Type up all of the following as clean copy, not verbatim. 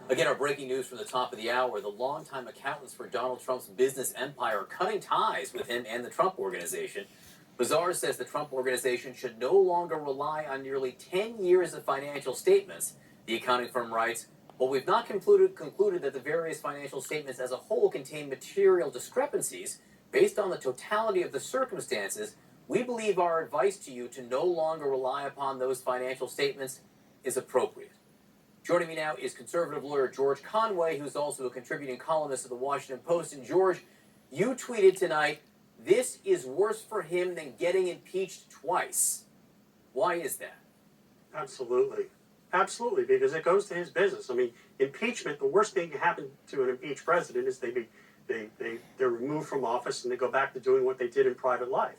Again, our breaking news from the top of the hour. The longtime accountants for Donald Trump's business empire are cutting ties with him and the Trump Organization. Bazaar says the Trump Organization should no longer rely on nearly 10 years of financial statements. The accounting firm writes, "While we've not concluded that the various financial statements as a whole contain material discrepancies, based on the totality of the circumstances, we believe our advice to you to no longer rely upon those financial statements is appropriate." Joining me now is conservative lawyer George Conway, who's also a contributing columnist of the Washington Post. And George, you tweeted tonight, "This is worse for him than getting impeached twice." Why is that? Absolutely. Absolutely, because it goes to his business. I mean, impeachment, the worst thing that can happen to an impeached president is they're removed from office and they go back to doing what they did in private life.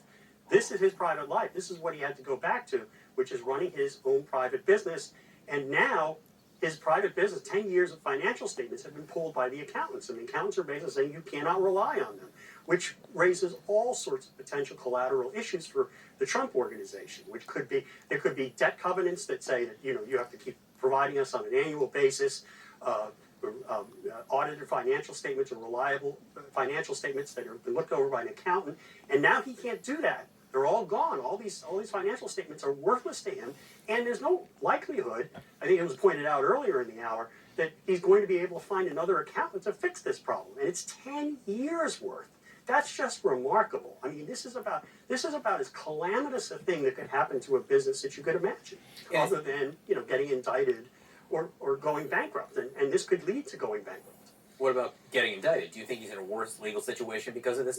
This is his private life. This is what he had to go back to, which is running his own private business. And now his private business, 10 years of financial statements have been pulled by the accountants. And the accountants are basically saying you cannot rely on them, which raises all sorts of potential collateral issues for the Trump Organization, which there could be debt covenants that say that, you have to keep providing us on an annual basis, audited financial statements or reliable financial statements that have been looked over by an accountant. And now he can't do that. They're all gone. All these financial statements are worthless to him, and there's no likelihood, I think it was pointed out earlier in the hour, that he's going to be able to find another accountant to fix this problem. And it's 10 years worth. That's just remarkable. I mean, this is about as calamitous a thing that could happen to a business that you could imagine, other than getting indicted or going bankrupt. And this could lead to going bankrupt. What about getting indicted? Do you think he's in a worse legal situation because of this?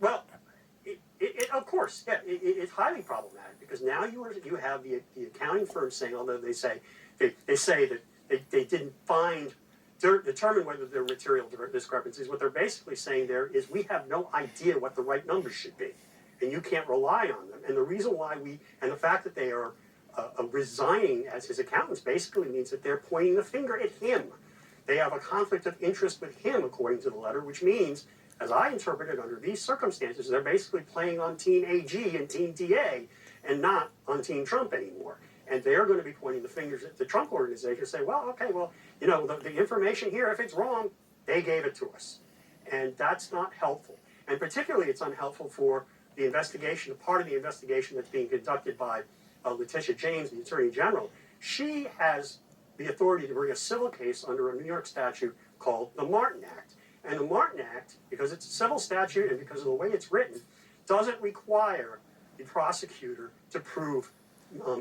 Well, of course, yeah, it's highly problematic because now you have the accounting firm saying, although they say that they didn't determine whether there are material discrepancies. What they're basically saying there is we have no idea what the right numbers should be, and you can't rely on them. And the reason why the fact that they are resigning as his accountants basically means that they're pointing the finger at him. They have a conflict of interest with him, according to the letter, which means, as I interpret it, under these circumstances, they're basically playing on Team AG and Team DA and not on Team Trump anymore. And they're going to be pointing the fingers at the Trump Organization and say, the information here, if it's wrong, they gave it to us. And that's not helpful. And particularly it's unhelpful for the investigation, part of the investigation that's being conducted by Letitia James, the Attorney General. She has the authority to bring a civil case under a New York statute called the Martin Act. And the Martin Act, because it's a civil statute and because of the way it's written, doesn't require the prosecutor to prove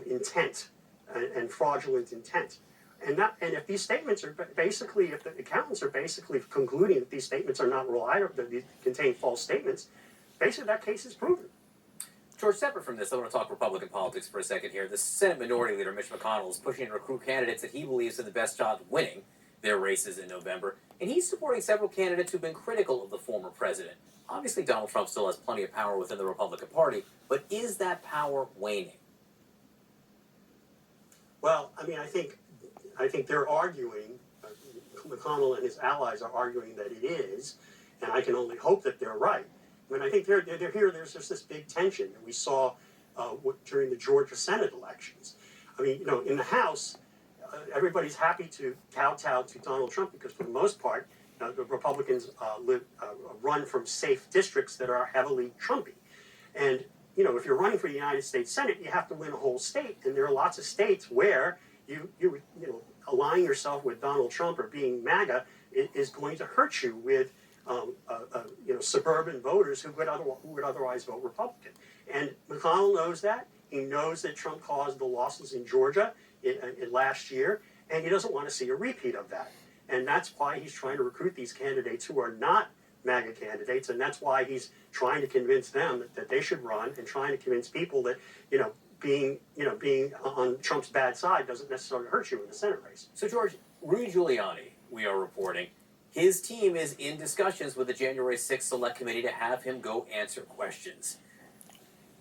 intent and fraudulent intent. And if these statements are basically, if the accountants are basically concluding that these statements are not reliable, that they contain false statements, basically that case is proven. George, separate from this, I want to talk Republican politics for a second here. The Senate Minority Leader, Mitch McConnell, is pushing to recruit candidates that he believes have the best shot of winning their races in November. And he's supporting several candidates who've been critical of the former president. Obviously, Donald Trump still has plenty of power within the Republican Party, but is that power waning? Well, I mean, I think they're arguing, McConnell and his allies are arguing that it is, and I can only hope that they're right. I mean, I think they're here. There's just this big tension that we saw during the Georgia Senate elections. I mean, in the House, everybody's happy to kowtow to Donald Trump because, for the most part, the Republicans run from safe districts that are heavily Trumpy. And, if you're running for the United States Senate, you have to win a whole state. And there are lots of states where you aligning yourself with Donald Trump or being MAGA is going to hurt you with suburban voters who would otherwise vote Republican. And McConnell knows that. He knows that Trump caused the losses in Georgia in last year, and he doesn't want to see a repeat of that. And that's why he's trying to recruit these candidates who are not MAGA candidates, and that's why he's trying to convince them that they should run, and trying to convince people that being on Trump's bad side doesn't necessarily hurt you in the Senate race. So, George, Rudy Giuliani, we are reporting, his team is in discussions with the January 6th Select Committee to have him go answer questions.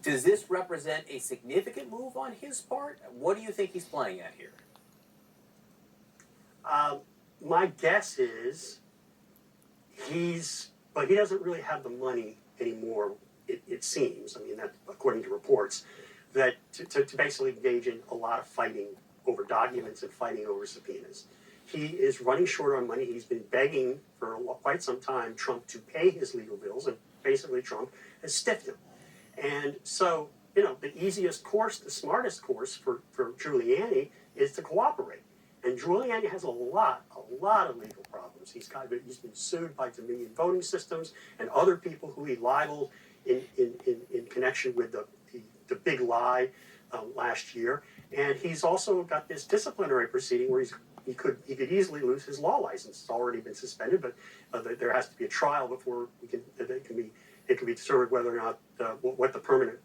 Does this represent a significant move on his part? What do you think he's playing at here? My guess is he doesn't really have the money anymore, it seems. I mean, that according to reports, that to basically engage in a lot of fighting over documents and fighting over subpoenas. he is running short on money. He's been begging for quite some time Trump to pay his legal bills, and basically Trump has stiffed him. And so, the easiest course, the smartest course for Giuliani is to cooperate. And Giuliani has a lot of legal problems. He's been sued by Dominion Voting Systems and other people who he libeled in connection with the big lie last year. And he's also got this disciplinary proceeding where he could easily lose his law license. It's already been suspended, but there has to be a trial before it can be determined whether or not what the permanent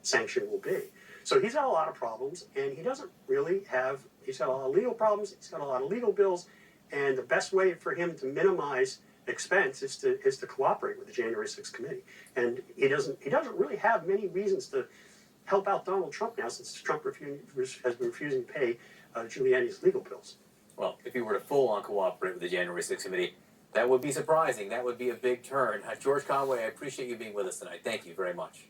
sanction will be. So he's got a lot of problems, and he doesn't really have. He's got a lot of legal problems. He's got a lot of legal bills, and the best way for him to minimize expense is to cooperate with the January 6th committee. And he doesn't really have many reasons to help out Donald Trump now, since Trump has been refusing to pay Giuliani's legal bills. Well, if he were to full-on cooperate with the January 6th committee, that would be surprising. That would be a big turn. George Conway, I appreciate you being with us tonight. Thank you very much.